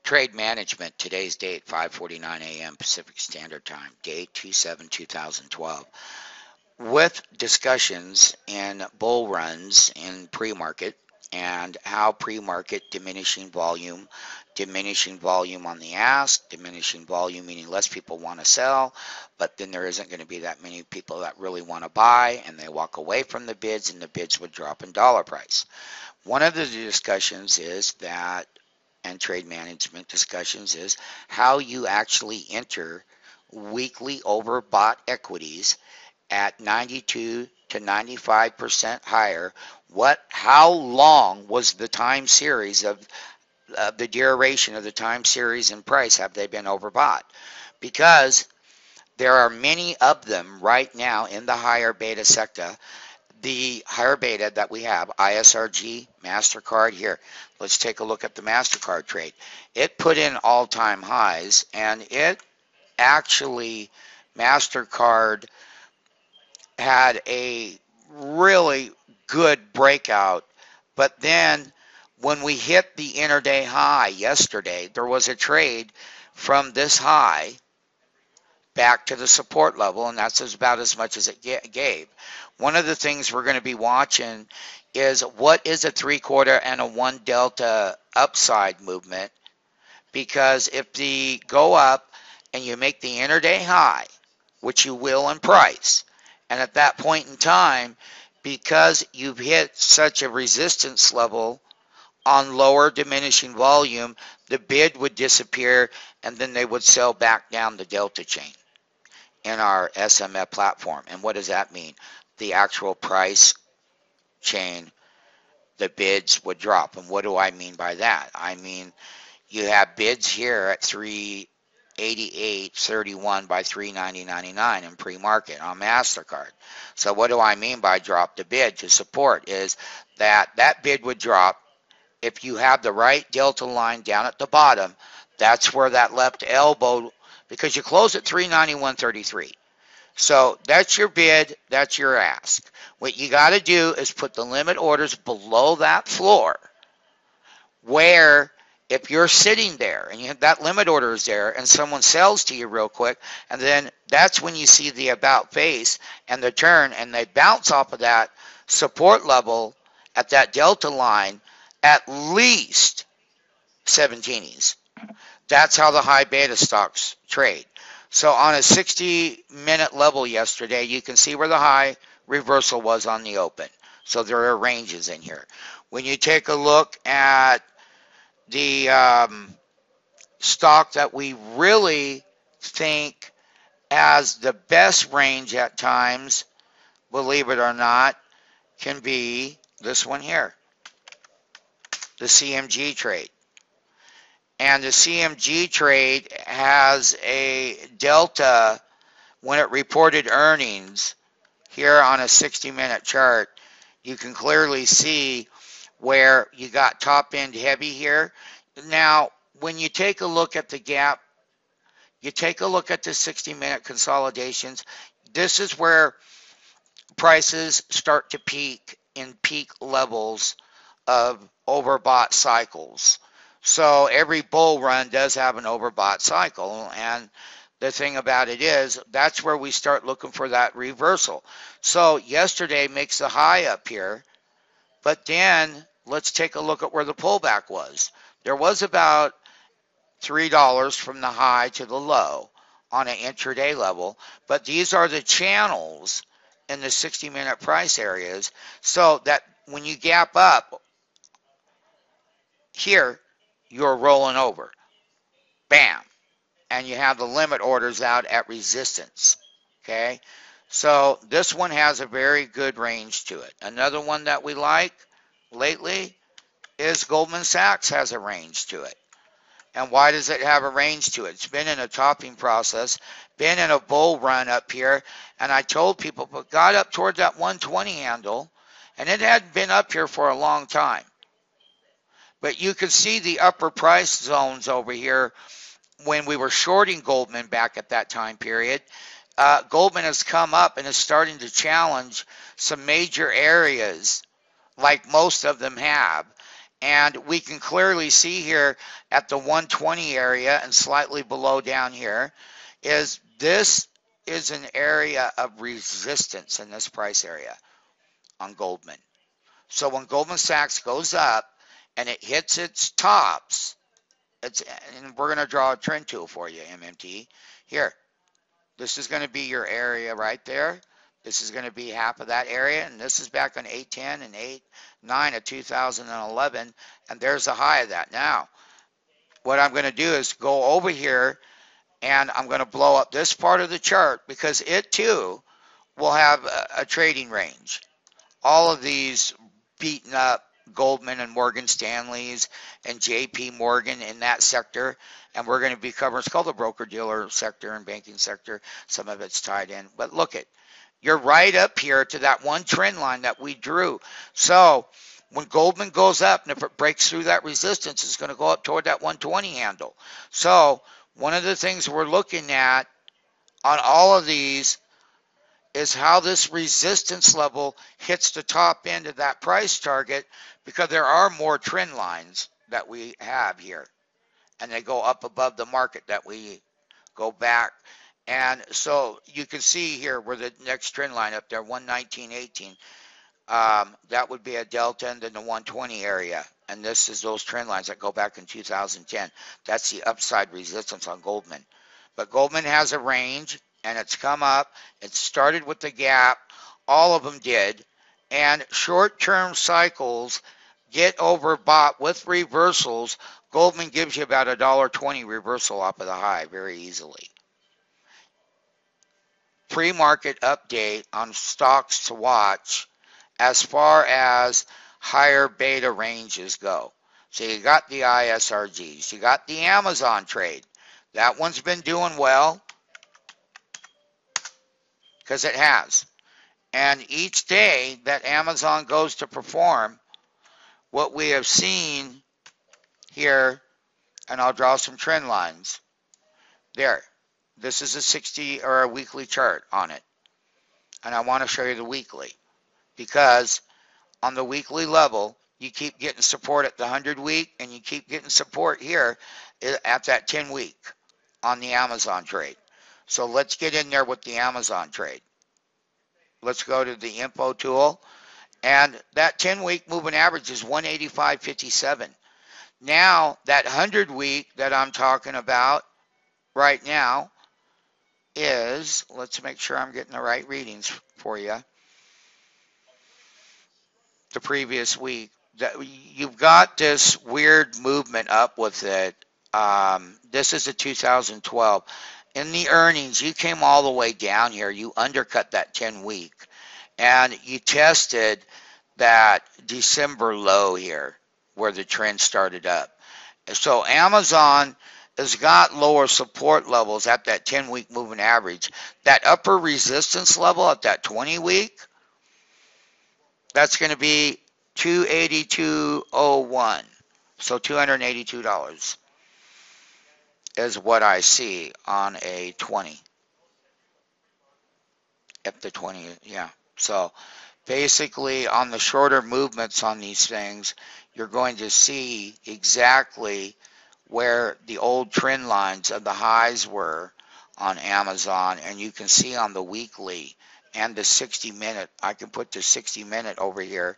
Trade management, today's date, 5:49 a.m. Pacific Standard Time, date 2/7/2012, with discussions in bull runs in pre-market and how pre-market diminishing volume on the ask, diminishing volume meaning less people want to sell, but then there isn't going to be that many people that really want to buy, and they walk away from the bids, and the bids would drop in dollar price. One of the discussions is that, and trade management discussions, is how you actually enter weekly overbought equities at 92 to 95% higher. How long was the time series of the duration of the time series and price have they been overbought? Because there are many of them right now in the higher beta sector. The higher beta that we have, ISRG, MasterCard here. Let's take a look at the MasterCard trade. It put in all-time highs, and it actually, MasterCard had a really good breakout, but then when we hit the intraday high yesterday, there was a trade from this high back to the support level, and that's about as much as it gave. One of the things we're going to be watching is what is a 3/4 and a 1 delta upside movement, because if the go up and you make the intraday high, which you will in price, and at that point in time, because you've hit such a resistance level on lower diminishing volume, the bid would disappear, and then they would sell back down the delta chain in our SMF platform. And what does that mean? The actual price chain, the bids would drop. And what do I mean by that? I mean, you have bids here at 388.31 by 390.99 in pre-market on MasterCard. So what do I mean by drop the bid to support? Is that bid would drop if you have the right delta line down at the bottom. That's where that left elbow, because you close at 391.33. So that's your bid, that's your ask. What you got to do is put the limit orders below that floor, where if you're sitting there and that limit order is there and someone sells to you real quick, and then that's when you see the about face and the turn, and they bounce off of that support level at that delta line at least 17s. That's how the high beta stocks trade. So on a 60-minute level yesterday, you can see where the high reversal was on the open. So there are ranges in here. When you take a look at the stock that we really think has the best range at times, believe it or not, can be this one here, the CMG trade. And the CMG trade has a delta when it reported earnings. Here on a 60-minute chart, you can clearly see where you got top end heavy here. Now, when you take a look at the gap, you take a look at the 60-minute consolidations, this is where prices start to peak in peak levels of overbought cycles. So every bull run does have an overbought cycle, and the thing about it is that's where we start looking for that reversal. So yesterday makes the high up here, but then let's take a look at where the pullback was. There was about $3 from the high to the low on an intraday level, but these are the channels in the 60-minute price areas, so that when you gap up here, you're rolling over. Bam. And you have the limit orders out at resistance. Okay. So this one has a very good range to it. Another one that we like lately is Goldman Sachs has a range to it. And why does it have a range to it? It's been in a topping process, been in a bull run up here. And I told people, but got up towards that 120 handle, and it had been up here for a long time. But you can see the upper price zones over here when we were shorting Goldman back at that time period. Goldman has come up and is starting to challenge some major areas, like most of them have. And we can clearly see here at the 120 area and slightly below down here is this is an area of resistance in this price area on Goldman. So when Goldman Sachs goes up and it hits its tops, and we're going to draw a trend tool for you, MMT. Here, this is going to be your area right there. This is going to be half of that area, and this is back on 810 and 8/9 of 2011, and there's the high of that. Now, what I'm going to do is go over here, and I'm going to blow up this part of the chart because it too will have a trading range. All of these beaten up Goldman and Morgan Stanley's and JP Morgan in that sector, and we're going to be covering, it's called the broker-dealer sector and banking sector. Some of it's tied in, but look at, you're right up here to that one trend line that we drew. So when Goldman goes up, and if it breaks through that resistance, it's going to go up toward that 120 handle. So one of the things we're looking at on all of these is how this resistance level hits the top end of that price target, because there are more trend lines that we have here, and they go up above the market that we go back. And so you can see here where the next trend line up there, 119.18, that would be a delta in the 120 area. And this is those trend lines that go back in 2010. That's the upside resistance on Goldman. But Goldman has a range, and it's come up. It started with the gap. All of them did. And short-term cycles get overbought with reversals. Goldman gives you about a $1.20 reversal off of the high very easily. Pre-market update on stocks to watch as far as higher beta ranges go. So you got the ISRGs. You got the Amazon trade. That one's been doing well because it has. And each day that Amazon goes to perform, what we have seen here, and I'll draw some trend lines. There. This is a 60 or a weekly chart on it. And I want to show you the weekly, because on the weekly level, you keep getting support at the 100-week, and you keep getting support here at that 10-week on the Amazon trade. So let's get in there with the Amazon trade. Let's go to the info tool, and that 10-week moving average is 185.57. Now, that 100-week that I'm talking about right now is, let's make sure I'm getting the right readings for you. The previous week, you've got this weird movement up with it. This is a 2012. In the earnings, you came all the way down here. You undercut that 10-week, and you tested that December low here where the trend started up. So Amazon has got lower support levels at that 10-week moving average. That upper resistance level at that 20-week, that's going to be 282.01. So $282 is what I see on a 20. At the 20, yeah. So basically on the shorter movements on these things, you're going to see exactly where the old trend lines of the highs were on Amazon, and you can see on the weekly and the 60-minute. I can put the 60-minute over here.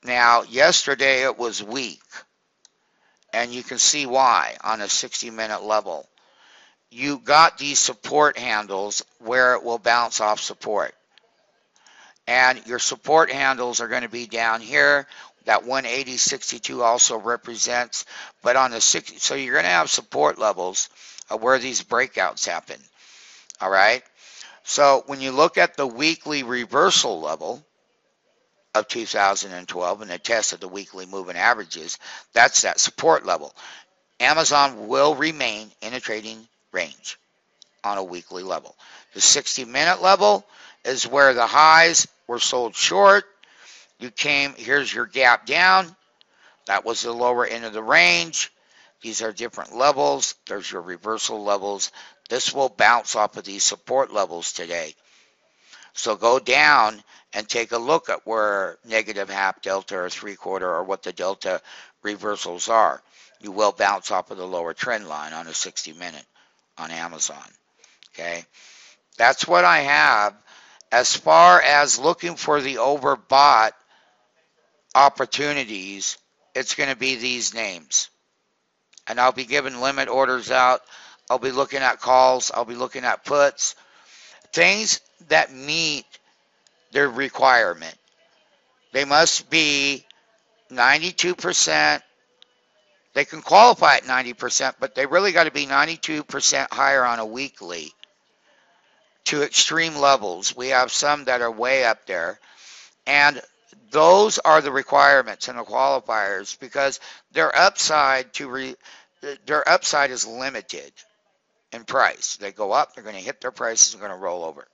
Now, yesterday it was weak, and you can see why on a 60-minute level. You got these support handles where it will bounce off support. And your support handles are going to be down here. That 180.62 also represents, but on the 60, so you're going to have support levels of where these breakouts happen. All right. So when you look at the weekly reversal level of 2012 and the test of the weekly moving averages, that's that support level. Amazon will remain in a trading range on a weekly level. The 60-minute level is where the highs were sold short. You came, here's your gap down. That was the lower end of the range. These are different levels. There's your reversal levels. This will bounce off of these support levels today. So go down and take a look at where negative half delta or 3/4 or what the delta reversals are. You will bounce off of the lower trend line on a 60-minute on Amazon. Okay, that's what I have. As far as looking for the overbought opportunities, it's going to be these names. And I'll be giving limit orders out. I'll be looking at calls. I'll be looking at puts. Things that meet their requirement. They must be 92%. They can qualify at 90%, but they really got to be 92% higher on a weekly to extreme levels. We have some that are way up there. And those are the requirements and the qualifiers because their upside is limited in price. They go up, they're going to hit their prices, they're going to roll over.